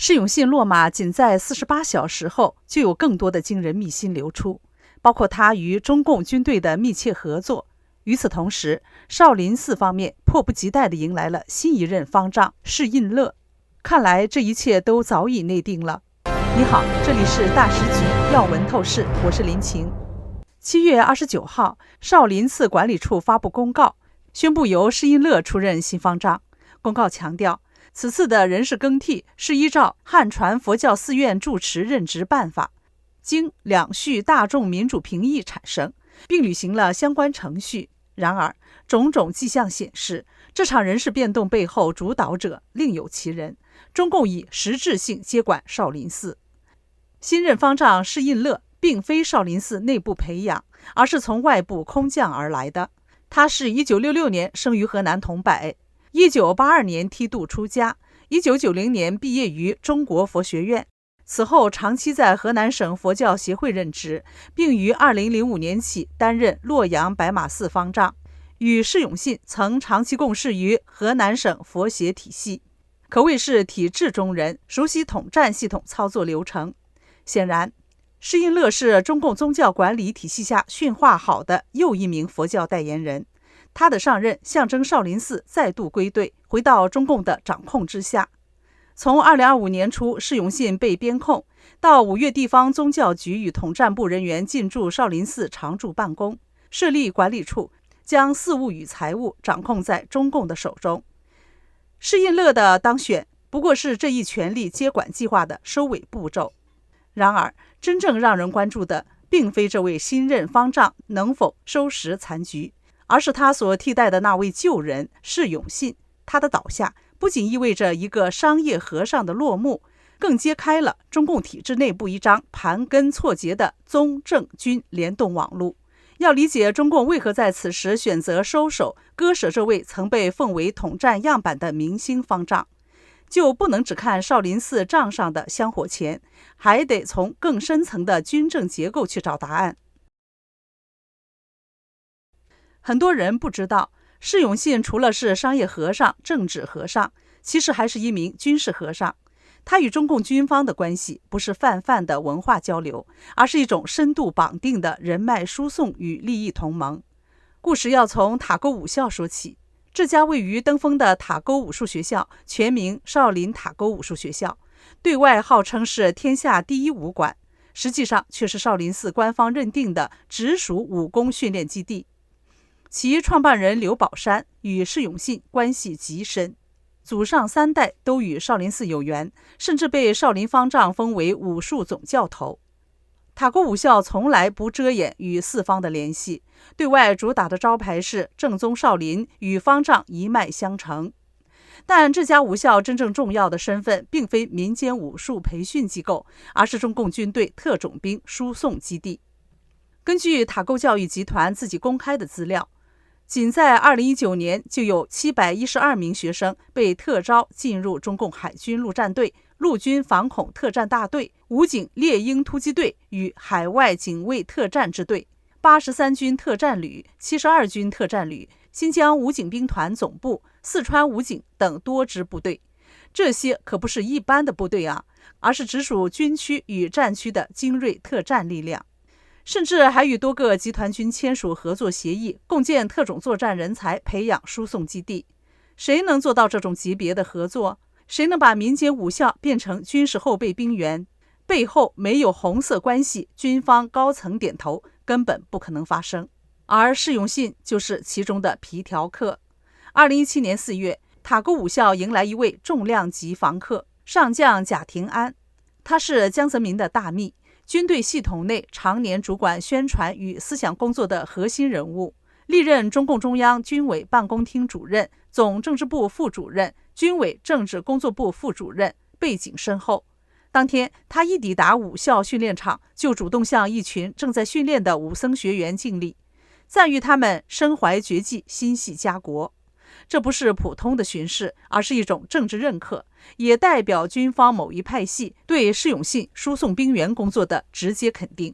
施永信落马仅在48小时后，就有更多的惊人秘辛流出，包括他与中共军队的密切合作。与此同时，少林寺方面迫不及待地迎来了新一任方丈释印乐。看来这一切都早已内定了。你好，这里是大时局要闻透视，我是林晴。7月29号，少林寺管理处发布公告，宣布由释印乐出任新方丈。公告强调，此次的人事更替是依照汉传佛教寺院住持任职办法，经两续大众民主评议产生，并履行了相关程序。然而，种种迹象显示，这场人事变动背后主导者另有其人，中共以实质性接管少林寺。新任方丈释印乐并非少林寺内部培养，而是从外部空降而来的。他是1966年生于河南桐柏，1982年梯度出家，1990年毕业于中国佛学院。此后长期在河南省佛教协会任职，并于2005年起担任洛阳白马寺方丈。与释永信曾长期共事于河南省佛协体系，可谓是体制中人，熟悉统战系统操作流程。显然，释印乐是中共宗教管理体系下驯化好的又一名佛教代言人。他的上任象征少林寺再度归队，回到中共的掌控之下。从2025年初释永信被边控，到5月地方宗教局与统战部人员进驻少林寺常驻办公，设立管理处，将寺务与财务掌控在中共的手中。释印乐的当选不过是这一权力接管计划的收尾步骤。然而，真正让人关注的并非这位新任方丈能否收拾残局，而是他所替代的那位旧人释永信。他的倒下不仅意味着一个商业和尚的落幕，更揭开了中共体制内部一张盘根错节的宗政军联动网路。要理解中共为何在此时选择收手，割舍这位曾被奉为统战样板的明星方丈，就不能只看少林寺账上的香火钱，还得从更深层的军政结构去找答案。很多人不知道，释永信除了是商业和尚、政治和尚，其实还是一名军事和尚。他与中共军方的关系不是泛泛的文化交流，而是一种深度绑定的人脉输送与利益同盟。故事要从塔沟武校说起。这家位于登封的塔沟武术学校全名少林塔沟武术学校，对外号称是天下第一武馆，实际上却是少林寺官方认定的直属武功训练基地。其创办人刘宝山与释永信关系极深，祖上3代都与少林寺有缘，甚至被少林方丈封为武术总教头。塔沟武校从来不遮掩与四方的联系，对外主打的招牌是正宗少林与方丈一脉相承。但这家武校真正重要的身份并非民间武术培训机构，而是中共军队特种兵输送基地。根据塔沟教育集团自己公开的资料，仅在2019年就有712名学生被特招进入中共海军陆战队、陆军反恐特战大队、武警猎鹰突击队与海外警卫特战支队、83军特战旅、72军特战旅、新疆武警兵团总部、四川武警等多支部队。这些可不是一般的部队啊，而是直属军区与战区的精锐特战力量。甚至还与多个集团军签署合作协议，共建特种作战人才培养输送基地。谁能做到这种级别的合作？谁能把民间武校变成军事后备兵员？背后没有红色关系，军方高层点头，根本不可能发生。而释永信就是其中的皮条客。2017年4月，塔沟武校迎来一位重量级房客，上将贾廷安。他是江泽民的大秘，军队系统内常年主管宣传与思想工作的核心人物，历任中共中央军委办公厅主任、总政治部副主任、军委政治工作部副主任，背景深厚。当天，他一抵达武校训练场，就主动向一群正在训练的武僧学员敬礼，赞誉他们身怀绝技，心系家国。这不是普通的巡视，而是一种政治认可，也代表军方某一派系对释永信输送兵员工作的直接肯定。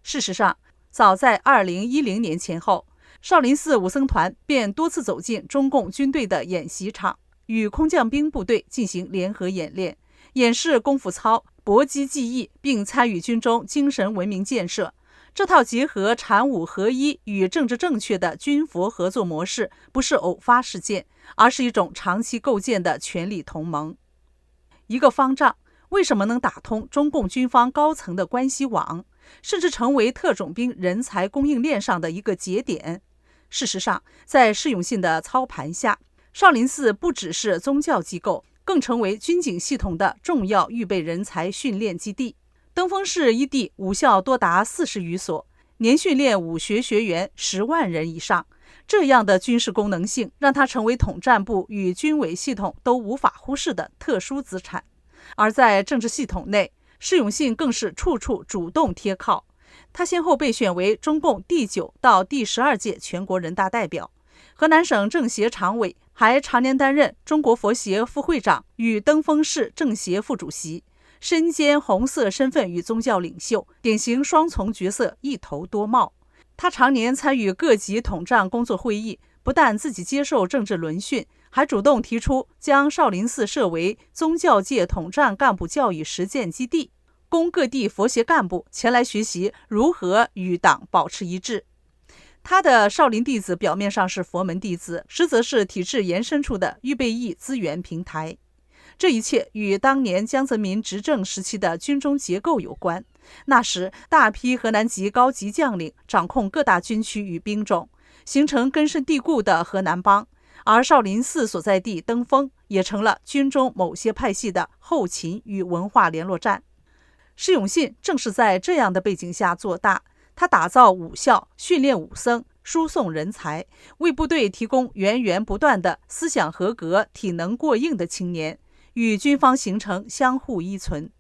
事实上，早在2010年前后，少林寺武僧团便多次走进中共军队的演习场，与空降兵部队进行联合演练，演示功夫操、搏击技艺，并参与军中精神文明建设。这套结合禅武合一与政治正确的军佛合作模式，不是偶发事件，而是一种长期构建的权力同盟。一个方丈为什么能打通中共军方高层的关系网，甚至成为特种兵人才供应链上的一个节点？事实上，在释永信的操盘下，少林寺不只是宗教机构，更成为军警系统的重要预备人才训练基地。登封市一地武校多达40余所，年训练武学学员10万人以上。这样的军事功能性，让它成为统战部与军委系统都无法忽视的特殊资产。而在政治系统内，释永信更是处处主动贴靠。他先后被选为中共第9到第12届全国人大代表、河南省政协常委，还常年担任中国佛协副会长与登封市政协副主席，身兼红色身份与宗教领袖，典型双重角色，一头多帽。他常年参与各级统战工作会议，不但自己接受政治轮训，还主动提出将少林寺设为宗教界统战干部教育实践基地，供各地佛协干部前来学习如何与党保持一致。他的少林弟子表面上是佛门弟子，实则是体制延伸出的预备役资源平台。这一切与当年江泽民执政时期的军中结构有关。那时，大批河南籍高级将领掌控各大军区与兵种，形成根深蒂固的河南帮，而少林寺所在地登封也成了军中某些派系的后勤与文化联络站。释永信正是在这样的背景下做大，他打造武校，训练武僧，输送人才，为部队提供源源不断的思想合格、体能过硬的青年，与军方形成相互依存。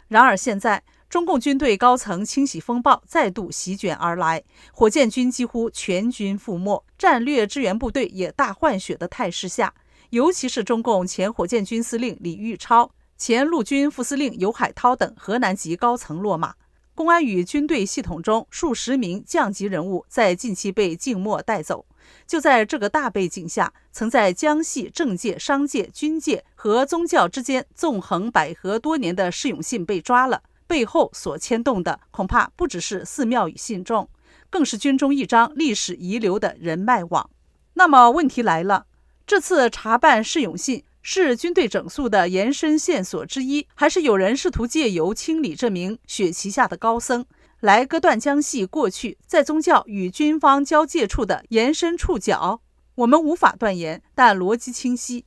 然而现在，中共军队高层清洗风暴再度席卷而来，火箭军几乎全军覆没，战略支援部队也大换血的态势下，尤其是中共前火箭军司令李玉超、前陆军副司令尤海涛等河南籍高层落马。公安与军队系统中数十名将级人物在近期被静默带走。就在这个大背景下，曾在江系政界、商界、军界和宗教之间纵横捭阖多年的释永信被抓了，背后所牵动的恐怕不只是寺庙与信众，更是军中一张历史遗留的人脉网。那么问题来了，这次查办释永信是军队整肃的延伸线索之一，还是有人试图借由清理这名血旗下的高僧，来割断江系过去在宗教与军方交界处的延伸触角？我们无法断言，但逻辑清晰。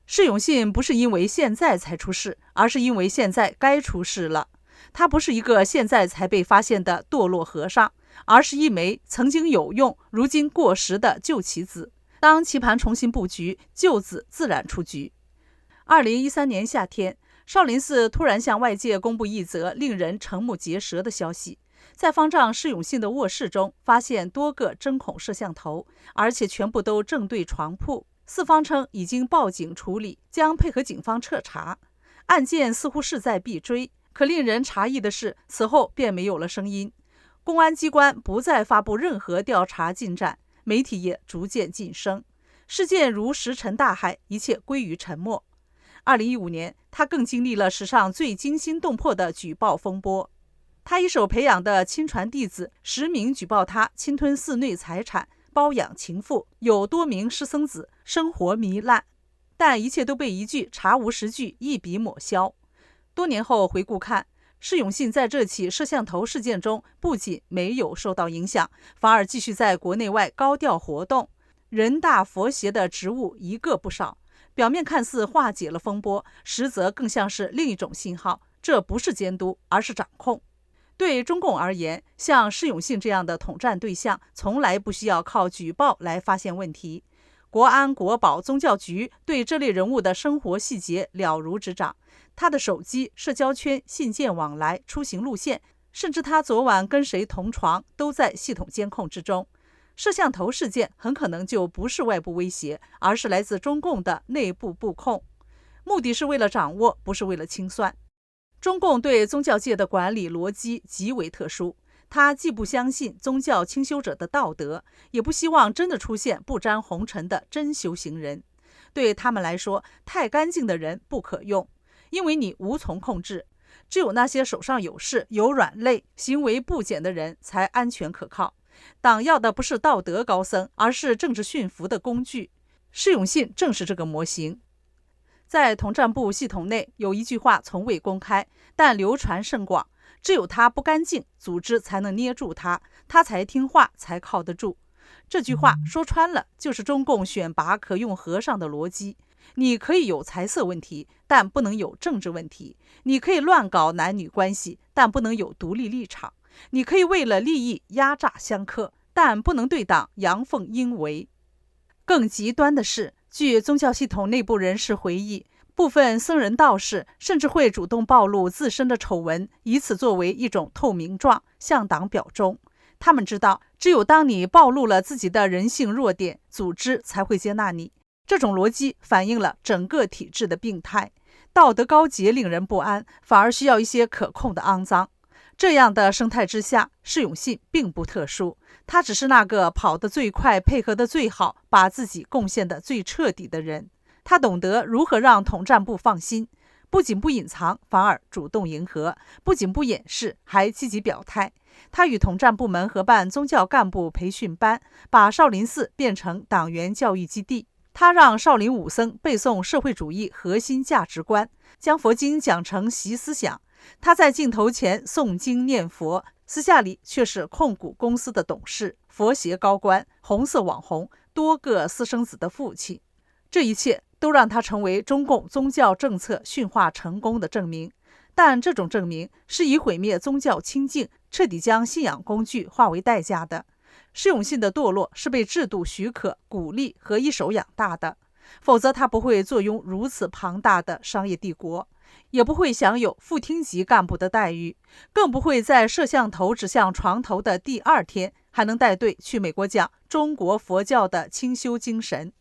释永信不是因为现在才出事，而是因为现在该出事了。他不是一个现在才被发现的堕落和尚，而是一枚曾经有用，如今过时的旧棋子。当棋盘重新布局，旧子自然出局。2013年夏天，少林寺突然向外界公布一则令人瞠目结舌的消息，在方丈释永信的卧室中发现多个针孔摄像头，而且全部都正对床铺。寺方称已经报警处理，将配合警方彻查。案件似乎势在必追，可令人诧异的是，此后便没有了声音。公安机关不再发布任何调查进展，媒体也逐渐晋升。事件如石沉大海，一切归于沉默。2015年，他更经历了史上最惊心动魄的举报风波。他一手培养的亲传弟子实名举报他侵吞寺内财产，包养情妇，有多名师生子，生活糜烂。但一切都被一句查无实据一笔抹消。多年后回顾看，释永信在这起摄像头事件中不仅没有受到影响，反而继续在国内外高调活动。人大佛协的职务一个不少，表面看似化解了风波，实则更像是另一种信号，这不是监督，而是掌控。对中共而言，像释永信这样的统战对象，从来不需要靠举报来发现问题。国安、国保、宗教局对这类人物的生活细节了如指掌，他的手机、社交圈、信件往来、出行路线，甚至他昨晚跟谁同床，都在系统监控之中。摄像头事件很可能就不是外部威胁，而是来自中共的内部布控，目的是为了掌握，不是为了清算。中共对宗教界的管理逻辑极为特殊，他既不相信宗教清修者的道德，也不希望真的出现不沾红尘的真修行人。对他们来说，太干净的人不可用，因为你无从控制。只有那些手上有势、有软肋、行为不检的人才安全可靠。党要的不是道德高僧，而是政治驯服的工具。释永信正是这个模型。在统战部系统内有一句话从未公开，但流传甚广：只有他不干净，组织才能捏住他，他才听话，才靠得住。这句话说穿了，就是中共选拔可用和尚的逻辑。你可以有财色问题，但不能有政治问题；你可以乱搞男女关系，但不能有独立立场；你可以为了利益压榨相克，但不能对党阳奉阴违。更极端的是，据宗教系统内部人士回忆，部分僧人道士甚至会主动暴露自身的丑闻，以此作为一种透明状，向党表忠。他们知道，只有当你暴露了自己的人性弱点，组织才会接纳你。这种逻辑反映了整个体制的病态，道德高洁令人不安，反而需要一些可控的肮脏。这样的生态之下，释永信并不特殊，他只是那个跑得最快、配合得最好、把自己贡献得最彻底的人。他懂得如何让统战部放心，不仅不隐藏，反而主动迎合；不仅不掩饰，还积极表态。他与统战部门合办宗教干部培训班，把少林寺变成党员教育基地。他让少林武僧背诵社会主义核心价值观，将佛经讲成习思想。他在镜头前诵经念佛，私下里却是控股公司的董事、佛协高官、红色网红、多个私生子的父亲。这一切都让他成为中共宗教政策驯化成功的证明。但这种证明是以毁灭宗教清净，彻底将信仰工具化为代价的。释永信的堕落是被制度许可、鼓励和一手养大的，否则他不会坐拥如此庞大的商业帝国，也不会享有副厅级干部的待遇，更不会在摄像头指向床头的第2天还能带队去美国讲中国佛教的清修精神。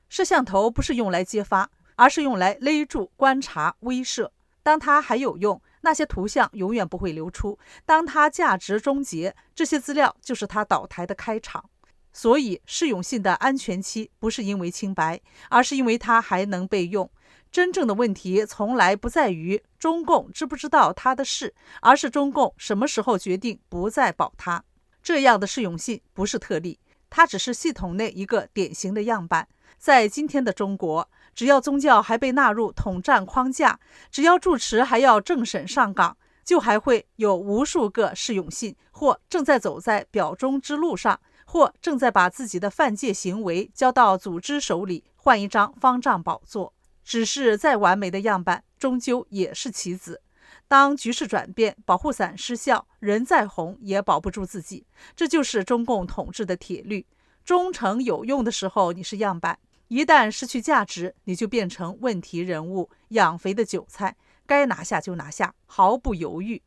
摄像头不是用来揭发，而是用来勒住、观察、威慑。当它还有用，那些图像永远不会流出；当它价值终结，这些资料就是它倒台的开场。所以释永信的安全期不是因为清白，而是因为他还能被用。真正的问题从来不在于中共知不知道他的事，而是中共什么时候决定不再保他。这样的释永信不是特例，他只是系统内一个典型的样板。在今天的中国，只要宗教还被纳入统战框架，只要住持还要政审上岗，就还会有无数个释永信，或正在走在表忠之路上，或正在把自己的犯戒行为交到组织手里，换一张方丈宝座。只是再完美的样板，终究也是棋子。当局势转变，保护伞失效，人再红也保不住自己。这就是中共统治的铁律。忠诚有用的时候，你是样板；一旦失去价值，你就变成问题人物，养肥的韭菜，该拿下就拿下，毫不犹豫。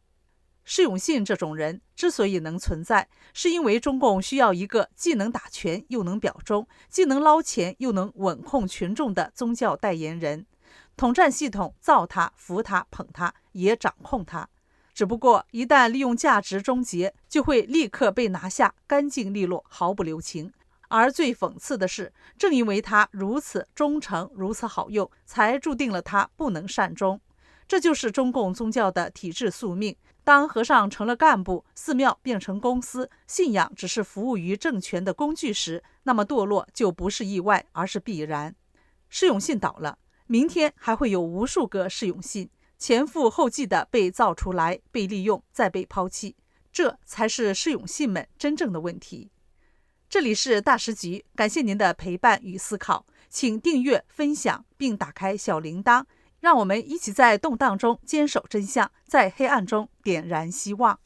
释永信这种人之所以能存在，是因为中共需要一个既能打拳又能表忠，既能捞钱又能稳控群众的宗教代言人。统战系统造他、扶他、捧他，也掌控他。只不过一旦利用价值终结，就会立刻被拿下，干净利落，毫不留情。而最讽刺的是，正因为他如此忠诚，如此好用，才注定了他不能善终。这就是中共宗教的体制宿命。当和尚成了干部，寺庙变成公司，信仰只是服务于政权的工具时，那么堕落就不是意外，而是必然。释永信倒了，明天还会有无数个释永信，前赴后继地被造出来，被利用，再被抛弃。这才是释永信们真正的问题。这里是大时局，感谢您的陪伴与思考，请订阅、分享并打开小铃铛，让我们一起在动荡中坚守真相，在黑暗中点燃希望。